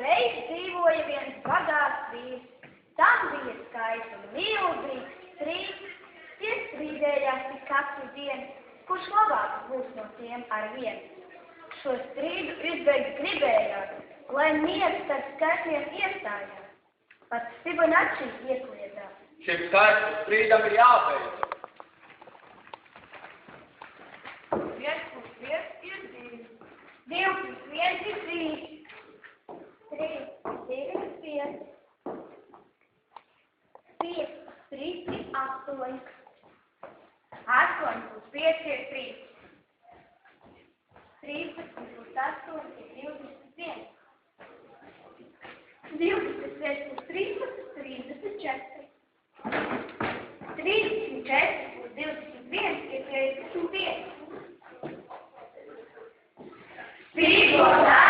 reiz dzīvoja viens bagāts vīrs. Tam bija skaists un mīlīgs strīds. Tie strīdējās tik katru dienu, kurš labāks būs no tiem ar vienu. Šo strīdu izbeigt gribējās, lai miers starp skaitļiem iestājās. Pats Fibonacci iekliedās. Šim skaitļu strīdam ir jābeidz. 1 + 1 ir 2. 2 + 1 ir 3. 3 + 2 ir 5. 5 + 3 ir 8. 8 + 5 ir 3. 13 + 8 ir 21. 25 + 3 ir 34. 34 + 21 ir 55. Fibonacci